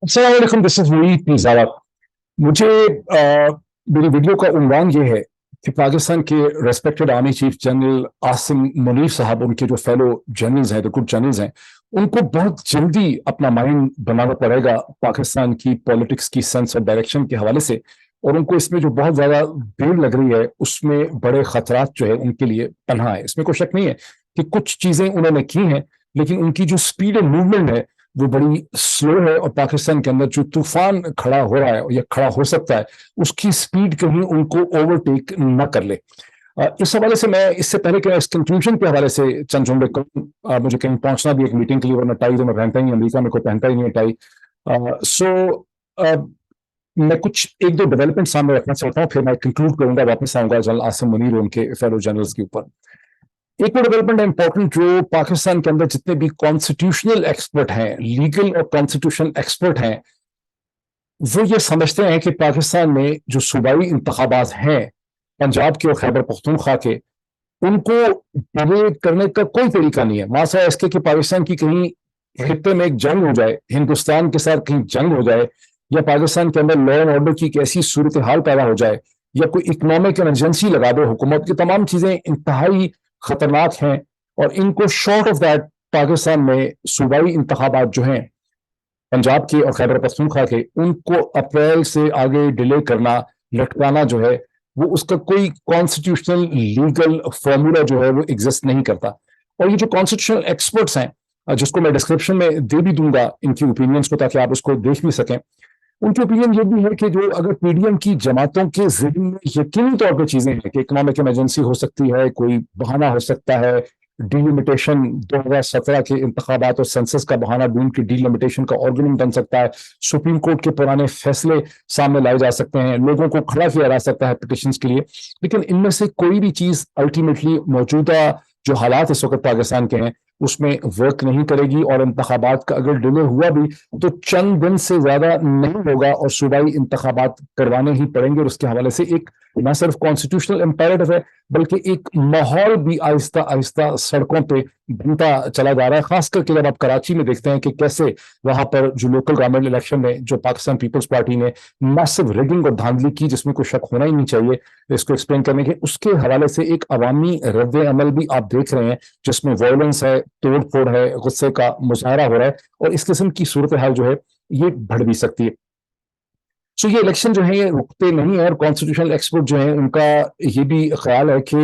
अस्सलाम वालेकुम, this is Moeed पिज़ावा। मुझे मेरी वीडियो का उन्वान ये है कि पाकिस्तान के respected army chief general Asim Munir साहब, उनके जो फेलो जनरल्स हैं, गुड जनरल्स हैं, उनको बहुत जल्दी अपना माइंड बनाना पड़ेगा पाकिस्तान की पॉलिटिक्स की सेंस और डायरेक्शन के हवाले से। और उनको इसमें जो बहुत ज्यादा देर लग रही है उसमें बड़े खतरात जो है उनके लिए पन्हा है। इसमें कोई शक नहीं है कि कुछ चीजें उन्होंने की हैं, लेकिन उनकी जो स्पीड ऑफ मूवमेंट है वो बड़ी स्लो है। और पाकिस्तान के अंदर जो तूफान खड़ा हो रहा है या खड़ा हो सकता है, उसकी स्पीड कहीं उनको ओवरटेक न कर ले। इस हवाले से मैं, इससे पहले कि मैं इस कंक्लूजन के हवाले से चंद जुमले कहूं, मुझे कहीं पहुंचना भी एक मीटिंग के लिए, वरना टाई तो मैं पहनता ही नहीं, अमेरिका में कोई पहनता ही नहीं है टाई। मैं कुछ एक दो डेवलपमेंट सामने रखना चाहता हूँ, फिर मैं कंक्लूड करूंगा, वापस आऊंगा जनरल आसिम मुनीर और उनके फेलो जनरल्स के ऊपर। एक और डेवलपमेंट इंपॉर्टेंट, जो पाकिस्तान के अंदर जितने भी कॉन्स्टिट्यूशनल एक्सपर्ट हैं, लीगल और कॉन्स्टिट्यूशनल एक्सपर्ट हैं, वो ये समझते हैं कि पाकिस्तान में जो सूबाई इंतखाबात हैं, पंजाब के और खैबर पख्तूनख्वा के, उनको डिले करने का कोई तरीका नहीं है। मासा इसके कि पाकिस्तान की कहीं खित्ते में एक जंग हो जाए, हिंदुस्तान के साथ कहीं जंग हो जाए, या पाकिस्तान के अंदर लॉ एंड ऑर्डर की एक ऐसी सूरत हाल पैदा हो जाए, या कोई इकोनॉमिक इमरजेंसी लगा दे हुकूमत की, तमाम चीजें इंतहाई खतरनाक हैं। और इनको शॉर्ट ऑफ दैट पाकिस्तान में सूबाई इंतखाबात जो हैं पंजाब के और खैबर पख्तूनख्वा के, उनको अप्रैल से आगे डिले करना, लटकाना जो है, वो उसका कोई कॉन्स्टिट्यूशनल लीगल फॉर्मूला जो है वो एग्जिस्ट नहीं करता। और ये जो कॉन्स्टिट्यूशनल एक्सपर्ट्स हैं, जिसको मैं डिस्क्रिप्शन में दे भी दूंगा इनकी ओपिनियंस को, ताकि आप उसको देख भी सकें, उनकी ओपिनियन ये भी है कि जो अगर पीडीएम की जमातों के ज़हन में यकीनी तौर पर चीजें हैं कि इकोनॉमिक इमरजेंसी हो सकती है, कोई बहाना हो सकता है, डीलिमिटेशन 2017 के इंतखाबात और सेंसस का बहाना ढूंढ के डीलिमिटेशन का ऑर्गेनिंग बन सकता है, सुप्रीम कोर्ट के पुराने फैसले सामने लाए जा सकते हैं, लोगों को खड़ा किया जा सकता है पिटिशंस के लिए, लेकिन इनमें से कोई भी चीज अल्टीमेटली मौजूदा जो हालात इस वक्त पाकिस्तान के हैं उसमें वर्क नहीं करेगी। और इंतखाबात का अगर डिले हुआ भी तो चंद दिन से ज्यादा नहीं होगा, और सूबाई इंतखाबात करवाने ही पड़ेंगे। और उसके हवाले से एक न सिर्फ कॉन्स्टिट्यूशनल इम्पेरेटिव है, बल्कि एक माहौल भी आहिस्ता आहिस्ता सड़कों पे बनता चला जा रहा है। खास करके जब आप कराची में देखते हैं कि कैसे वहां पर जो लोकल गवर्नमेंट इलेक्शन में जो पाकिस्तान पीपल्स पार्टी ने मैसिव रिगिंग और धांधली की, जिसमें कोई शक होना ही नहीं चाहिए इसको एक्सप्लेन करने के, उसके हवाले से एक अवामी रद्द अमल भी आप देख रहे हैं, जिसमें वायलेंस है, तोड़ फोड़ है, गुस्से का मुजाहरा हो रहा है, और इस किस्म की सूरत हाल जो है ये बढ़ भी सकती है। सो ये इलेक्शन जो है ये रुकते नहीं है। और कॉन्स्टिट्यूशनल एक्सपर्ट जो है उनका ये भी ख्याल है कि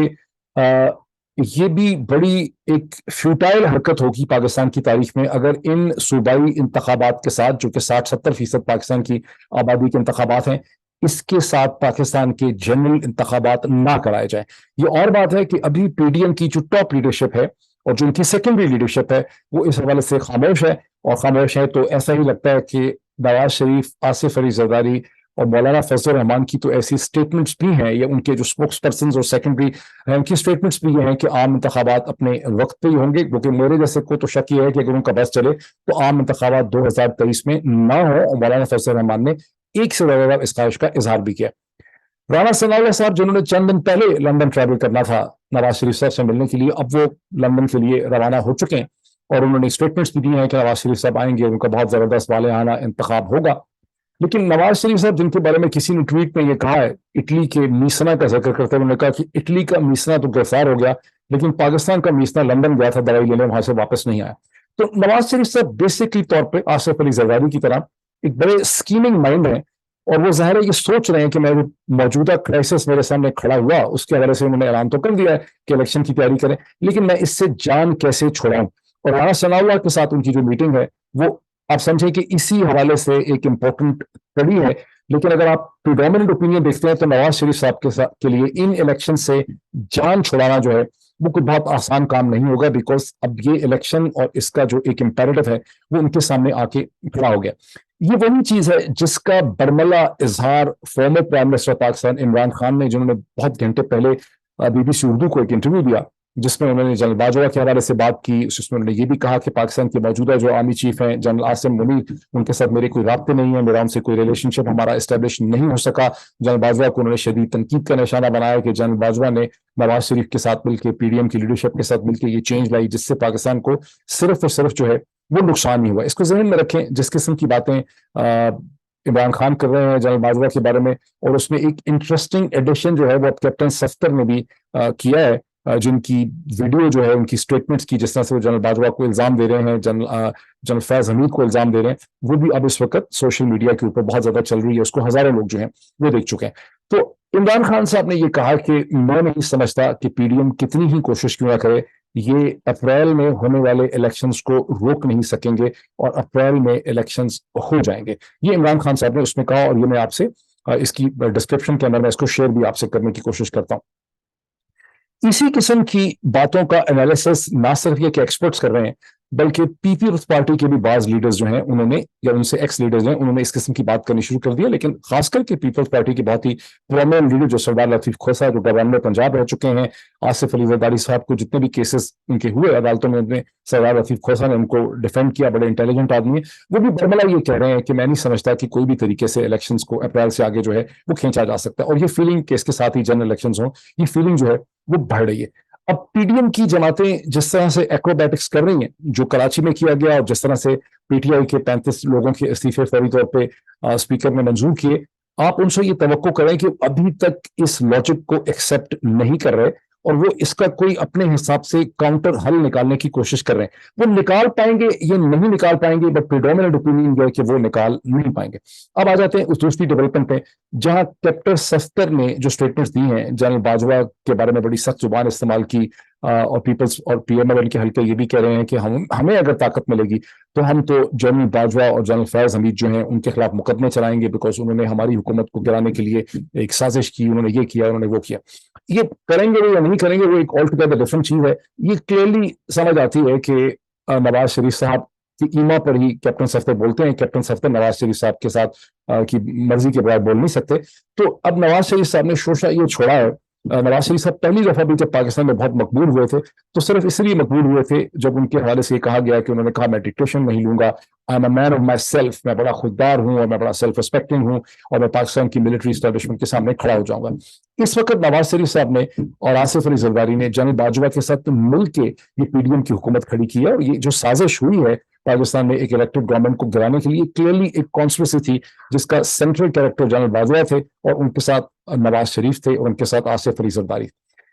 ये भी बड़ी एक फ्यूटाइल हरकत होगी पाकिस्तान की तारीख में अगर इन सूबाई इंतखाबात के साथ, जो कि 60-70% पाकिस्तान की आबादी के इंतखाबात हैं, इसके साथ पाकिस्तान के जनरल इंतखाबात ना कराए जाए। ये और बात है कि अभी पीडीएम की जो टॉप लीडरशिप है और जो उनकी सेकेंडरी लीडरशिप है, वो इस हवाले से खामोश है। और खामोश है तो ऐसा ही लगता है कि नवाज शरीफ, आसिफ अली जरदारी और मौलाना फजल रहमान की तो ऐसी स्टेटमेंट्स भी हैं, या उनके जो स्पोक्स पर्सन और सेकेंडरी हैं, उनकी स्टेटमेंट्स भी ये हैं कि आम इंतखाबात अपने वक्त पे ही होंगे। क्योंकि मेरे जैसे को तो शक ये है कि अगर उनका बस चले तो आम इंतखाबात 2023 में ना हो। और मौलाना फजल रहमान ने एक से ज्यादा इस ख्वाहिश का इजहार भी किया। राना सनाउल्लाह साहब, जिन्होंने चंद दिन पहले लंदन ट्रैवल करना था नवाज शरीफ साहब से मिलने के लिए, अब वो लंदन के लिए रवाना हो चुके हैं, और उन्होंने स्टेटमेंट्स भी दी हैं कि नवाज शरीफ साहब आएंगे, उनका बहुत जबरदस्त वाले आना इंतखाब होगा। लेकिन नवाज शरीफ साहब, जिनके बारे में किसी ने ट्वीट में ये कहा है, इटली के मीसना का जिक्र करते हुए उन्होंने कहा कि इटली का मीसना तो गिरफ्तार हो गया, लेकिन पाकिस्तान का मीसना लंदन गया था दवाई लेने, वहां से वापस नहीं आया। तो नवाज शरीफ साहब बेसिकली तौर पर आसिफ अली जरदारी की तरह एक बड़े स्कीमिंग माइंड है, और वो जाहिर है ये सोच रहे हैं कि मैं मौजूदा क्राइसिस मेरे सामने खड़ा हुआ, उसके हवाले से उन्होंने ऐलान तो कर दिया है कि इलेक्शन की तैयारी करें, लेकिन मैं इससे जान कैसे छुड़ाऊं। और राना सनाउल्लाह के साथ उनकी जो मीटिंग है वो आप समझे कि इसी हवाले से एक इंपॉर्टेंट कड़ी है। लेकिन अगर आप प्रिडोमिनेंट ओपिनियन देखते हैं तो नवाज शरीफ साहब के लिए इन इलेक्शन से जान छुड़ाना जो है वो कोई बहुत आसान काम नहीं होगा, बिकॉज अब ये इलेक्शन और इसका जो एक इम्पेरेटिव है वो उनके सामने आके खड़ा हो गया। ये वही चीज है जिसका बरमला इजहार former prime minister Pakistan Imran Khan ने, जिन्होंने बहुत घंटे पहले बीबीसी उर्दू को एक इंटरव्यू दिया, जिसमें उन्होंने जनरल बाजवा के हवाले से बात की। उसमें उन्होंने ये भी कहा कि पाकिस्तान के मौजूदा जो आर्मी चीफ हैं जनरल आसिम मुनीर, उनके साथ मेरे कोई राब्ते नहीं है, मेरा उनसे कोई रिलेशनशिप हमारा इस्टेब्लिश नहीं हो सका। जनरल बाजवा को उन्होंने शदीद तनकीद का निशाना बनाया कि जनरल बाजवा ने नवाज शरीफ के साथ मिलकर, पीडीएम की लीडरशिप के साथ मिलकर ये चेंज लाई, जिससे पाकिस्तान को सिर्फ और सिर्फ जो है وہ نقصان نہیں ہوا. اس کو ذہن میں رکھیں. جس قسم کی باتیں عمران خان کر رہے ہیں جنرل باجوہ کے بارے میں, اور اس میں ایک انٹرسٹنگ ایڈیشن جو ہے وہ کیپٹن صفدر نے بھی کیا ہے, جن کی ویڈیو جو ہے ان کی سٹیٹمنٹس کی, جس طرح سے وہ جنرل باجوہ کو الزام دے رہے ہیں, جنرل فیض حمید کو الزام دے رہے ہیں, وہ بھی اب اس وقت سوشل میڈیا کے اوپر بہت زیادہ چل رہی ہے. اس کو ہزاروں لوگ جو ہیں وہ دیکھ چکے ہیں. تو عمران خان صاحب نے یہ کہا کہ میں نہیں سمجھتا کہ پی ڈی ایم کتنی ہی کوشش کیوں نہ کرے, یہ اپریل میں ہونے والے الیکشنز کو روک نہیں سکیں گے, اور اپریل میں الیکشنز ہو جائیں گے. یہ عمران خان صاحب نے اس میں کہا, اور یہ میں آپ سے اس کی ڈسکرپشن کے اندر میں اس کو شیئر بھی آپ سے کرنے کی کوشش کرتا ہوں. اسی قسم کی باتوں کا انالیسس نہ صرف یہ کہ ایکسپرٹس کر رہے ہیں, بلکہ پیپلز پارٹی کے بھی بعض لیڈرز جو ہیں انہوں نے, یا ان سے ایکس لیڈرز ہیں, انہوں نے اس قسم کی بات کرنی شروع کر دیا. لیکن خاص کر کے پیپلز پارٹی کے بہت ہی پرومیننٹ لیڈر جو سردار لطیف کھوسہ, جو گورنر پنجاب رہ چکے ہیں, آصف علی زرداری صاحب کو جتنے بھی کیسز ان کے ہوئے عدالتوں میں, سردار لطیف کھوسہ نے ان کو ڈیفینڈ کیا, بڑے انٹیلیجنٹ آدمی ہیں, وہ بھی برملا یہ کہہ رہے ہیں کہ میں نہیں سمجھتا کہ کوئی بھی طریقے سے الیکشنز کو اپریل سے آگے جو ہے وہ کھینچا جا سکتا ہے. اور یہ فیلنگ کہ اس کے ساتھ ہی جنرل الیکشنز ہوں, یہ فیلنگ جو ہے وہ بڑھ رہی ہے. اب پی ڈی ایم کی جماعتیں جس طرح سے ایکروبیٹکس کر رہی ہیں, جو کراچی میں کیا گیا, اور جس طرح سے پی ٹی آئی کے 35 لوگوں کے استعفے فوری طور پہ اسپیکر نے منظور کیے, آپ ان سے یہ توقع کریں کہ ابھی تک اس لاجک کو ایکسیپٹ نہیں کر رہے, اور وہ اس کا کوئی اپنے حساب سے کاؤنٹر حل نکالنے کی کوشش کر رہے ہیں. وہ نکال پائیں گے, یہ نہیں نکال پائیں گے, بٹ پریڈومیننٹ اوپینین ہے کہ وہ نکال نہیں پائیں گے. اب آ جاتے ہیں اس دوسری ڈیولپمنٹ پہ, جہاں کیپٹن صفدر نے جو سٹیٹمنٹس دی ہیں جنرل باجوہ کے بارے میں بڑی سخت زبان استعمال کی, اور پیپلز اور پی ایم ایل کے حلقے یہ بھی کہہ رہے ہیں کہ ہمیں اگر طاقت ملے گی تو ہم تو جنرل باجوہ اور جنرل فیض حمید جو ہیں ان کے خلاف مقدمے چلائیں گے, بیکاز انہوں نے ہماری حکومت کو گرانے کے لیے ایک سازش کی, انہوں نے یہ کیا, انہوں نے وہ کیا. یہ کریں گے یا نہیں کریں گے وہ ایک آل ٹوگیدر ڈفرنٹ چیز ہے. یہ کلیئرلی سمجھ آتی ہے کہ نواز شریف صاحب کی ایما پر ہی کیپٹن صفدر بولتے ہیں. کیپٹن صفدر نواز شریف صاحب کے ساتھ کی مرضی کے بغیر بول نہیں سکتے. تو اب نواز شریف صاحب نے شوشہ یہ چھوڑا ہے. نواز شریف صاحب پہلی دفعہ بھی جب پاکستان میں بہت مقبول ہوئے تھے تو صرف اس لیے مقبول ہوئے تھے جب ان کے حوالے سے یہ کہا گیا کہ انہوں نے کہا میں ڈکٹیشن نہیں لوں گا, I am a man of my self, میں بڑا خوددار ہوں اور میں بڑا سیلف ریسپیکٹنگ ہوں, اور میں پاکستان کی ملٹری اسٹیبلشمنٹ کے سامنے کھڑا ہو جاؤں گا. اس وقت نواز شریف صاحب نے اور آصف علی زرداری نے جنرل باجوہ کے ساتھ مل کے یہ پی ڈی ایم کی حکومت کھڑی کی ہے, اور یہ جو سازش ہوئی ہے پاکستان میں ایک الیکٹڈ گورنمنٹ کو گرانے کے لیے, کلیئرلی ایک کانسپریسی تھی جس کا سینٹرل کیریکٹر جنرل باجوہ تھے, اور ان کے ساتھ نواز شریف تھے, اور ان کے ساتھ آصف علی زرداری.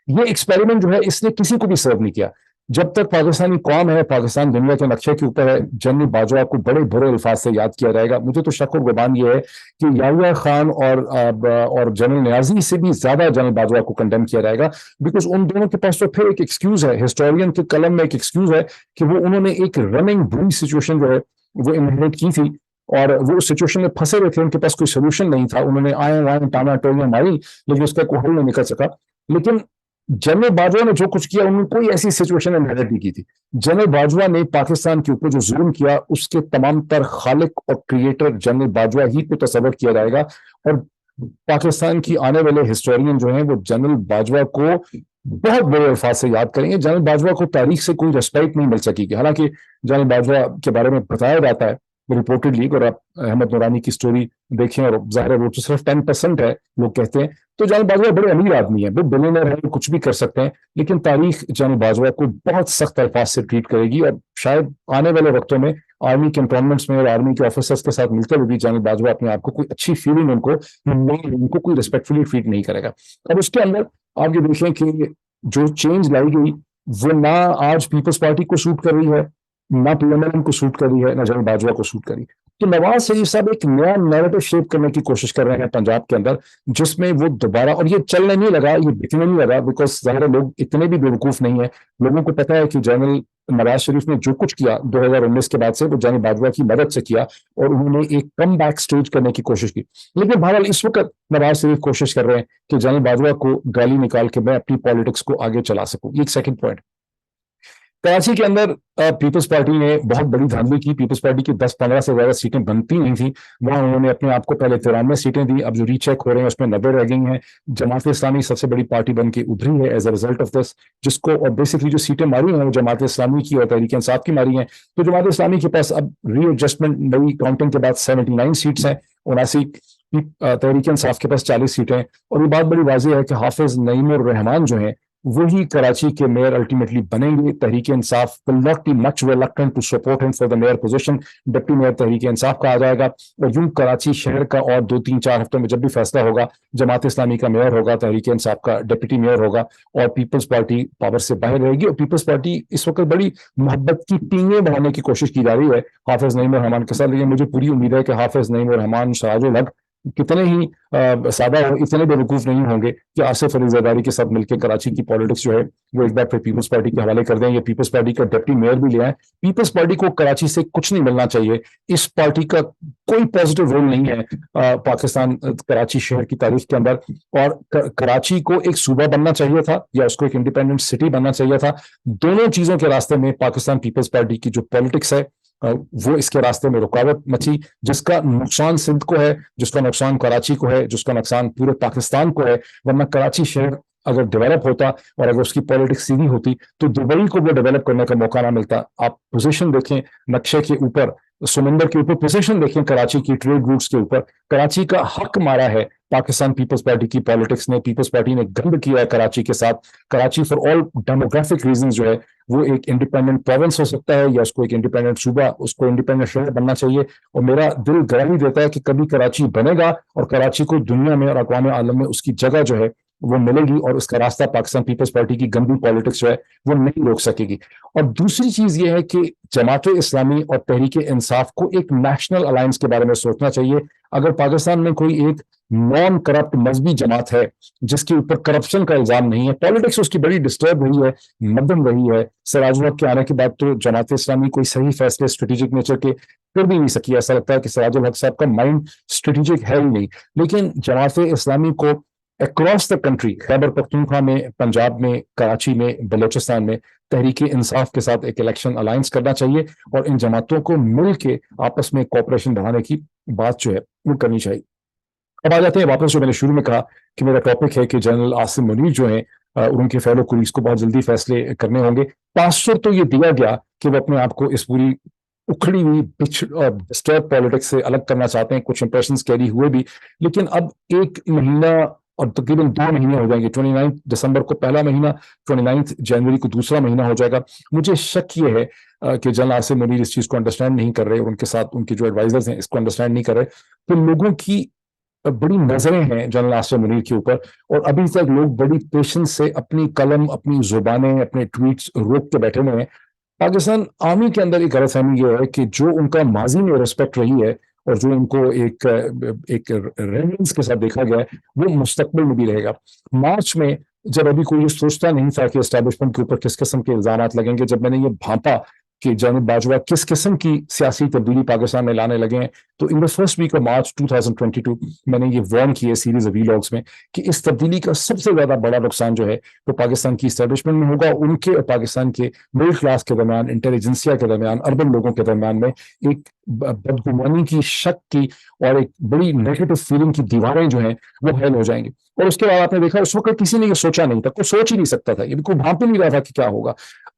یہ ایکسپیریمنٹ جو ہے اس نے کسی کو بھی سرو نہیں کیا. جب تک پاکستانی قوم ہے, پاکستان دنیا کے نقشے کے اوپر ہے, جنرل باجوہ کو بڑے برے الفاظ سے یاد کیا جائے گا. مجھے تو شک و گمان یہ ہے کہ یحییٰ خان اور جنرل نیازی سے بھی زیادہ جنرل باجوہ کو کنڈیم کیا جائے گا, بیکاز ان دونوں کے پاس تو پھر ایک ایکسکیوز ہے, ہسٹورین کے قلم میں ایک ایکسکیوز ہے کہ وہ انہوں نے ایک رننگ بری سچویشن جو ہے وہ انہیریٹ کی تھی, اور وہ اس سچویشن میں پھنسے ہوئے تھے, ان کے پاس کوئی سولوشن نہیں تھا. انہوں نے آئے وائیں ٹانا ٹولیاں ماری, لیکن اس کا کوئی حل نہیں نکل سکا. لیکن جنرل باجوہ نے جو کچھ کیا, انہوں نے کوئی ایسی سچویشن انہیریٹ نہیں کی تھی. جنرل باجوہ نے پاکستان کے اوپر جو ظلم کیا اس کے تمام تر خالق اور کریٹر جنرل باجوہ ہی کو تصور کیا جائے گا, اور پاکستان کی آنے والے ہسٹورین جو ہیں وہ جنرل باجوہ کو بہت بڑے الفاظ سے یاد کریں گے. جنرل باجوہ کو تاریخ سے کوئی ریسپیکٹ نہیں مل سکی گی. حالانکہ جنرل باجوہ کے بارے میں بتایا جاتا ہے رپورٹڈلی, اور آپ احمد نورانی کی سٹوری دیکھیں, اور ظاہر ہے وہ تو صرف 10% ہے لوگ کہتے ہیں, تو جنرل باجوہ بڑے امیر آدمی ہیں, وہ بلینئر ہیں, کچھ بھی کر سکتے ہیں, لیکن تاریخ جنرل باجوہ کو بہت سخت الفاظ سے ٹریٹ کرے گی. اور شاید آنے والے وقتوں میں آرمی کے انٹرونمنٹس میں اور آرمی کے آفیسرس کے ساتھ ملتے ہوئے بھی جنرل باجوہ اپنے آپ کو کوئی اچھی فیلنگ ان کو کوئی ریسپیکٹفلی ٹریٹ نہیں کرے گا. اب اس کے اندر آپ یہ دیکھیں کہ جو چینج لائی گئی وہ نہ آج پیپلز پارٹی کو سوٹ کر رہی ہے, نہ پی ایم ایل کو سوٹ کر رہی ہے, نہ جنرل باجوہ کو سوٹ کر رہی ہے. تو نواز شریف صاحب ایک نیا نیریٹو شیپ کرنے کی کوشش کر رہے ہیں پنجاب کے اندر, جس میں وہ دوبارہ, اور یہ چلنے نہیں لگا, یہ بکنے نہیں لگا, بیکاز ظاہر لوگ اتنے بھی بیوقوف نہیں ہیں. لوگوں کو پتا ہے کہ جنرل نواز شریف نے جو کچھ کیا 2019 کے بعد سے وہ جنرل باجوہ کی مدد سے کیا, اور انہوں نے ایک کم بیک سٹیج کرنے کی کوشش کی. لیکن بہرحال اس وقت نواز شریف کوشش کر رہے ہیں کہ جنرل باجوہ کو گالی نکال کے میں اپنی پالیٹکس کو آگے چلا سکوں. یہ ایک سیکنڈ پوائنٹ. کراچی کے اندر پیپلز پارٹی نے بہت بڑی دھاندلی کی. پیپلز پارٹی کی 10-15 سے زیادہ سیٹیں بنتی نہیں تھیں, وہاں انہوں نے اپنے آپ کو پہلے 93 سیٹیں دی, اب جو ری چیک ہو رہے ہیں اس میں 90 رہ گئی ہیں. جماعت اسلامی سب سے بڑی پارٹی بن کے ابھری ہے as a result of this, جس کو, اور بیسکلی جو سیٹیں ماری ہیں وہ جماعت اسلامی کی اور تحریک انصاف کی ماری ہیں. تو جماعت اسلامی کے پاس اب ری ایڈجسٹمنٹ نئی کاؤنٹنگ کے بعد 79 سیٹس ہیں, 79. تحریک انصاف کے پاس 40 سیٹیں. اور یہ بات بڑی واضح ہے کہ حافظ نعیم الرحمان جو ہیں वही कराची के मेयर अल्टीमेटली बनेंगे। Tehreek Insaf will not be much reluctant to support him for the mayor position, deputy mayor Tehreek Insaf का आ जाएगा। और यूं कराची शहर का और 2-3-4 हफ्तों में जब भी फैसला होगा, जमात इस्लामी का मेयर होगा, तहरीक इंसाफ का डिप्टी मेयर होगा, और पीपल्स पार्टी पावर से बाहर रहेगी। और पीपल्स पार्टी इस वक्त बड़ी मोहब्बत की टीमें बनाने की कोशिश की जा रही है हाफिज नईम और रहमान के साथ, लेकिन मुझे पूरी उम्मीद है कि हाफिज नईम और रहमान, सराजुल हक कितने ही सादा हो, इतने बेवकूफ नहीं होंगे कि आसिफ अली जरदारी के साथ मिलकर कराची की पॉलिटिक्स जो है वो एक बार फिर पीपल्स पार्टी के हवाले कर दें, या पीपल्स पार्टी का डिप्टी मेयर भी ले आए। पीपल्स पार्टी को कराची से कुछ नहीं मिलना चाहिए। इस पार्टी का कोई पॉजिटिव रोल नहीं है पाकिस्तान कराची शहर की तारीख के अंदर। और कराची को एक सूबा बनना चाहिए था या उसको एक इंडिपेंडेंट सिटी बनना चाहिए था। दोनों चीजों के रास्ते में पाकिस्तान पीपल्स पार्टी की जो पॉलिटिक्स है वो इसके रास्ते में रुकावट मची, जिसका नुकसान सिंध को है, जिसका नुकसान कराची को है, जिसका नुकसान पूरे पाकिस्तान को है। वरना कराची शहर अगर डेवलप होता और अगर उसकी पॉलिटिक्स सीधी होती तो दुबई को भी डेवलप करने का मौका ना मिलता। आप पोजीशन देखें नक्शे के ऊपर, समंदर के ऊपर पोजीशन देखें कराची की ट्रेड रूट्स के ऊपर, कराची का हक मारा है पाकिस्तान पीपल्स पार्टी की पॉलिटिक्स ने। पीपल्स पार्टी ने गंद किया है कराची के साथ। Karachi for all demographic reasons जो है वो एक इंडिपेंडेंट प्रोविंस हो सकता है, या उसको एक इंडिपेंडेंट सूबा, उसको इंडिपेंडेंट शहर बनना चाहिए। और मेरा दिल गवाही देता है कि कभी कराची बनेगा और कराची को दुनिया में और अक़वाम आलम में उसकी जगह जो है वो मिलेगी, और उसका रास्ता पाकिस्तान पीपल्स पार्टी की गंदी पॉलिटिक्स जो है वो नहीं रोक सकेगी। और दूसरी चीज ये है कि जमात इस्लामी और तहरीक इंसाफ को एक नेशनल अलायंस के बारे में सोचना चाहिए। अगर पाकिस्तान में कोई एक नॉन करप्ट मजहबी जमात है जिसके ऊपर करप्शन का इल्जाम नहीं है, पॉलिटिक्स उसकी बड़ी डिस्टर्ब रही है, मध्यम रही है, सिराजुल हक के आने के बाद तो जमात इस्लामी कोई सही फैसले स्ट्रेटेजिक नेचर के कर भी नहीं सकी। ऐसा लगता है कि सिराजुल हक साहब का माइंड स्ट्रेटेजिक है ही नहीं। लेकिन जमात इस्लामी को across the country, Khyber Pakhtunkhwa में, पंजाब में, कराची में, बलोचिस्तान में तहरीक इंसाफ के साथ एक इलेक्शन अलायंस करना चाहिए, और इन जमातों को मिल के आपस में कोऑपरेशन बढ़ाने की बात जो है वो करनी चाहिए। अब आ जाते हैं वापस, जो मैंने शुरू में कहा कि मेरा टॉपिक है कि जनरल आसिम मुनीर जो है उनके फेलो कुलीग्स को बहुत जल्दी फैसले करने होंगे। तासुर तो ये दिया गया कि वो अपने आप को इस पूरी उखड़ी हुई डिस्टर्ब पॉलिटिक्स से अलग करना चाहते हैं, कुछ इंप्रेशंस कैरी हुए भी। लेकिन अब 1 महीना और तकरीबन 2 महीने हो जाएंगे, 29 दिसंबर को पहला महीना, 29 जनवरी को दूसरा महीना हो जाएगा। मुझे शक ये है कि जनरल आसिम मुनीर इस चीज को अंडरस्टैंड नहीं कर रहे, और उनके साथ उनके जो एडवाइजर्स हैं इसको अंडरस्टैंड नहीं कर रहे। तो लोगों की बड़ी नजरें हैं जनरल आसिम मुनीर के ऊपर, और अभी तक लोग बड़ी पेशेंस से अपनी कलम, अपनी जुबानें, अपने ट्वीट्स रोक के बैठे हुए हैं। पाकिस्तान आर्मी के अंदर एक गलतफहमी ये है कि जो उनका माजी में रिस्पेक्ट रही है और जो उनको एक रेवरेंस के साथ देखा गया है वो मुस्तकबिल में भी रहेगा। मार्च में जब अभी कोई ये सोचता नहीं था कि एस्टैब्लिशमेंट के ऊपर किस किस्म के इल्जाम लगेंगे, जब मैंने ये भांपा कि जनरल बाजवा किस किस्म की सियासी तब्दीली पाकिस्तान में लाने लगे हैं, तो in the first week of March 2022 मैंने ये वार्न किया सीरीज ऑफ वीलॉग्स में कि इस तब्दीली का सबसे ज्यादा बड़ा नुकसान जो है तो पाकिस्तान की एस्टैब्लिशमेंट में होगा, उनके और पाकिस्तान के मिडिल क्लास के दरमियान, इंटेलिजेंसिया के दरमियान, अर्बन लोगों के दरमियान में एक बदगुमानी की, शक की और एक बड़ी नेगेटिव फीलिंग की दीवारें जो हैं वो फैल हो जाएंगी। और उसके बाद आपने देखा उस वक्त किसी ने ये सोचा नहीं था, कोई सोच ही नहीं सकता था, ये कोई भांप ही नहीं रहा था कि क्या होगा।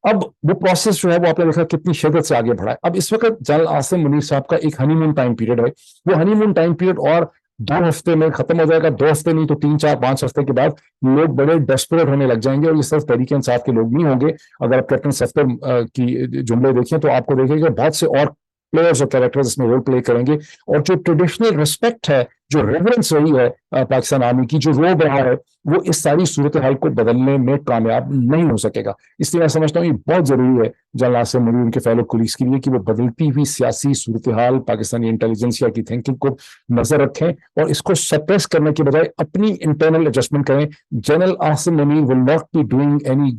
अब वो प्रोसेस जो है वो आपने देखा कितनी शिद्दत से आगे बढ़ा है। अब इस वक्त जनरल आसिम मुनीर साहब का एक हनीमून टाइम पीरियड है, वो हनीमून टाइम पीरियड और 2 हफ्ते में खत्म हो जाएगा। 2 हफ्ते नहीं तो 3-4-5 हफ्ते के बाद लोग बड़े डेस्परेट होने लग जाएंगे, और ये सिर्फ तहरीक इंसाफ के लोग नहीं होंगे। अगर आप कैप्टन सफ्दर की जुमले देखें तो आपको देखेंगे बहुत से और प्लेयर्स और कैरेक्टर्स इसमें रोल प्ले करेंगे, और जो ट्रेडिशनल रिस्पेक्ट है, जो रेवरेंस रही है पाकिस्तान आर्मी की, जो रोब रहा है, वो इस सारी सूरत हाल को बदलने में कामयाब नहीं हो सकेगा। इसलिए मैं समझता हूँ ये बहुत जरूरी है जनरल आसिम मुनीर उनके फेलो कुलीग्स के लिए कि वो बदलती हुई सियासी सूरत हाल, पाकिस्तानी इंटेलिजेंसिया की थिंकिंग को नजर रखें और इसको सप्रेस करने के बजाय अपनी इंटरनल एडजस्टमेंट करें। General Asim Munir will not be doing any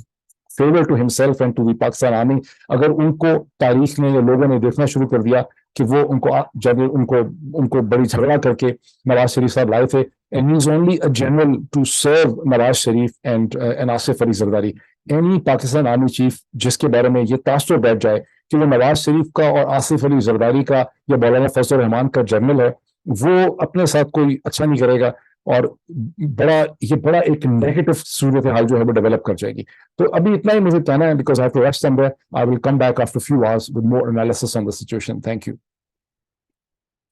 favour to himself and to the Pakistan army. अगर उनको तारीख ने या लोगों ने देखना शुरू कर दिया कि वो उनको बड़ी झगड़ा करके नवाज शरीफ साहब लाए थे, and he's only a general to serve Nawaz Sharif and Asif Ali Zardari. Any Pakistan Army chief जिसके बारे में ये तासुर बैठ जाए कि वो नवाज शरीफ का और आसिफ अली जरदारी का या मौलाना फजल रहमान का जनरल है, वो अपने साथ कोई अच्छा नहीं करेगा, और बड़ा एक नेगेटिव सूरत हाल जो है वो डेवलप कर जाएगी। तो अभी इतना ही मुझे कहना है, because I have to rush somewhere. I will come back after few hours with more analysis on the situation. Thank you.